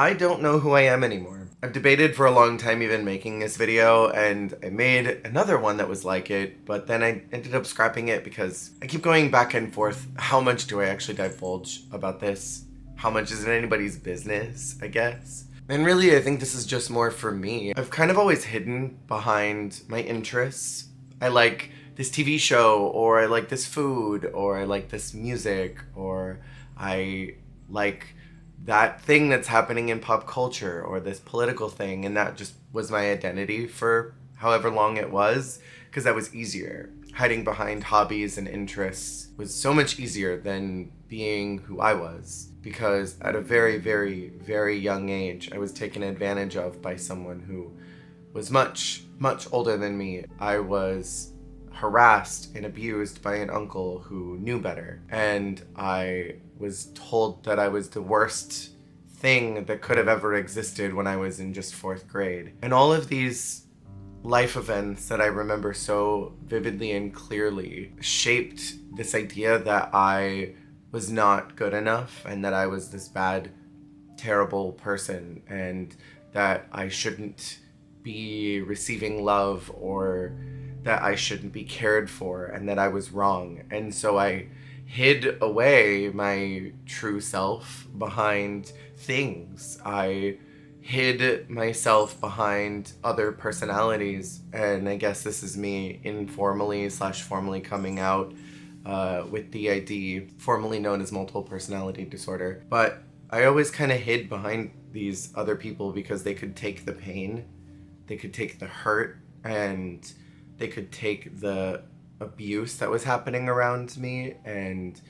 I don't know who I am anymore. I've debated for a long time even making this video, and I made another one that was like it, but then I ended up scrapping it because I keep going back and forth. How much do I actually divulge about this? How much is it anybody's business, I guess? And really, I think this is just more for me. I've kind of always hidden behind my interests. I like this TV show, or I like this food, or I like this music, or I like that thing that's happening in pop culture, or this political thing, and that just was my identity for however long it was, because that was easier. Hiding behind hobbies and interests was so much easier than being who I was, because at a very, very, very young age, I was taken advantage of by someone who was much, much older than me. I was harassed and abused by an uncle who knew better, and I was told that I was the worst thing that could have ever existed when I was in just 4th grade. And all of these life events that I remember so vividly and clearly shaped this idea that I was not good enough, and that I was this bad, terrible person, and that I shouldn't be receiving love, or that I shouldn't be cared for, and that I was wrong. And so I hid away my true self behind things. I hid myself behind other personalities, and I guess this is me informally / formally coming out with DID, formerly known as multiple personality disorder. But I always kind of hid behind these other people because they could take the pain, they could take the hurt, and they could take the abuse that was happening around me and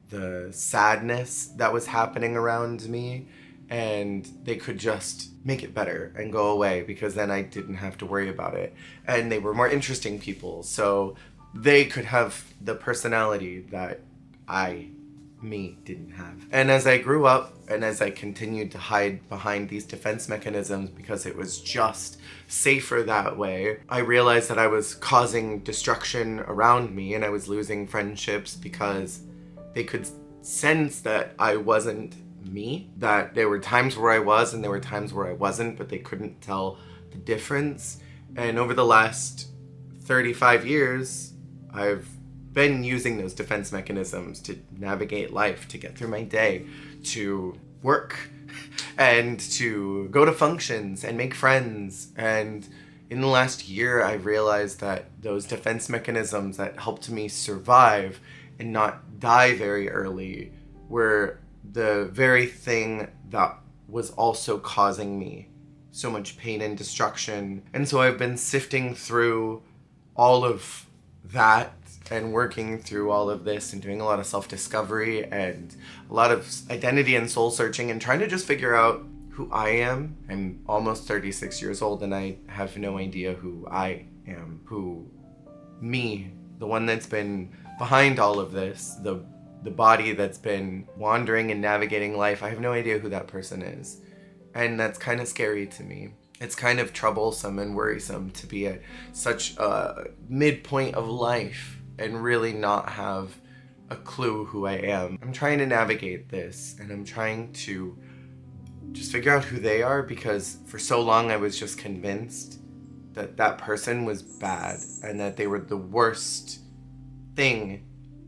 the sadness that was happening around me, and they could just make it better and go away, because then I didn't have to worry about it. And they were more interesting people, so they could have the personality that me didn't have. And as I grew up, and as I continued to hide behind these defense mechanisms because it was just safer that way, I realized that I was causing destruction around me, and I was losing friendships because they could sense that I wasn't me, that there were times where I was and there were times where I wasn't, but they couldn't tell the difference. And over the last 35 years, I've been using those defense mechanisms to navigate life, to get through my day, to work, and to go to functions and make friends. And in the last year, I've realized that those defense mechanisms that helped me survive and not die very early were the very thing that was also causing me so much pain and destruction. And so I've been sifting through all of that and working through all of this and doing a lot of self-discovery and a lot of identity and soul searching and trying to just figure out who I am. I'm almost 36 years old and I have no idea who I am, me, the one that's been behind all of this, the body that's been wandering and navigating life. I have no idea who that person is. And that's kind of scary to me. It's kind of troublesome and worrisome to be at such a midpoint of life and really not have a clue who I am. I'm trying to navigate this, and I'm trying to just figure out who they are, because for so long I was just convinced that that person was bad and that they were the worst thing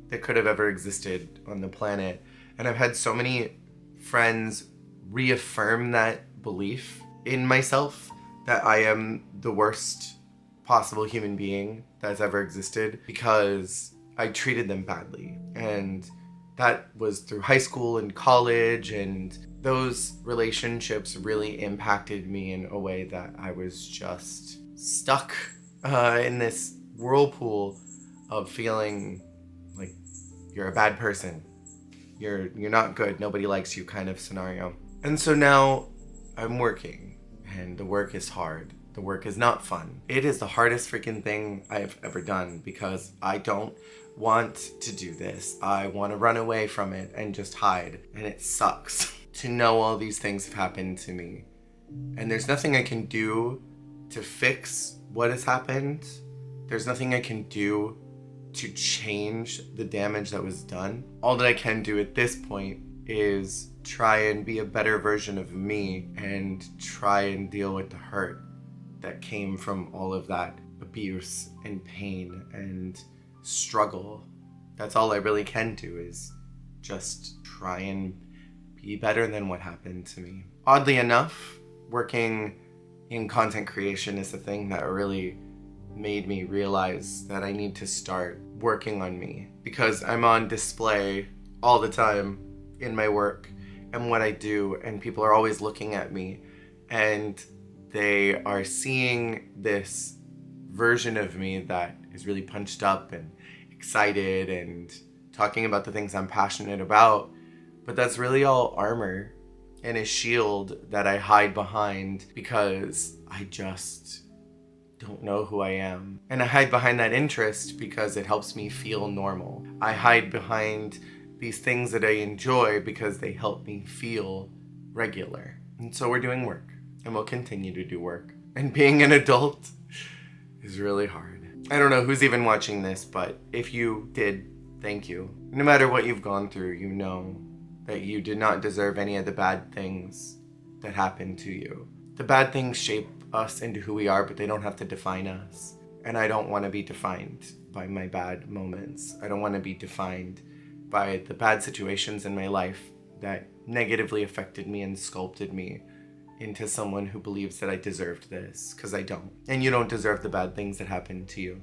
that could have ever existed on the planet. And I've had so many friends reaffirm that belief in myself, that I am the worst possible human being that's ever existed, because I treated them badly. And that was through high school and college, and those relationships really impacted me in a way that I was just stuck in this whirlpool of feeling like you're a bad person, you're not good, nobody likes you kind of scenario. And so now I'm working, and the work is hard. The work is not fun. It is the hardest freaking thing I've ever done, because I don't want to do this. I want to run away from it and just hide. And it sucks to know all these things have happened to me. And there's nothing I can do to fix what has happened. There's nothing I can do to change the damage that was done. All that I can do at this point is try and be a better version of me and try and deal with the hurt that came from all of that abuse and pain and struggle. That's all I really can do, is just try and be better than what happened to me. Oddly enough, working in content creation is the thing that really made me realize that I need to start working on me, because I'm on display all the time in my work and what I do, and people are always looking at me and they are seeing this version of me that is really punched up and excited and talking about the things I'm passionate about, but that's really all armor and a shield that I hide behind because I just don't know who I am. And I hide behind that interest because it helps me feel normal. I hide behind these things that I enjoy because they help me feel regular. And so we're doing work, and we'll continue to do work. And being an adult is really hard. I don't know who's even watching this, but if you did, thank you. No matter what you've gone through, you know that you did not deserve any of the bad things that happened to you. The bad things shape us into who we are, but they don't have to define us. And I don't want to be defined by my bad moments. I don't want to be defined by the bad situations in my life that negatively affected me and sculpted me into someone who believes that I deserved this, because I don't. And you don't deserve the bad things that happened to you.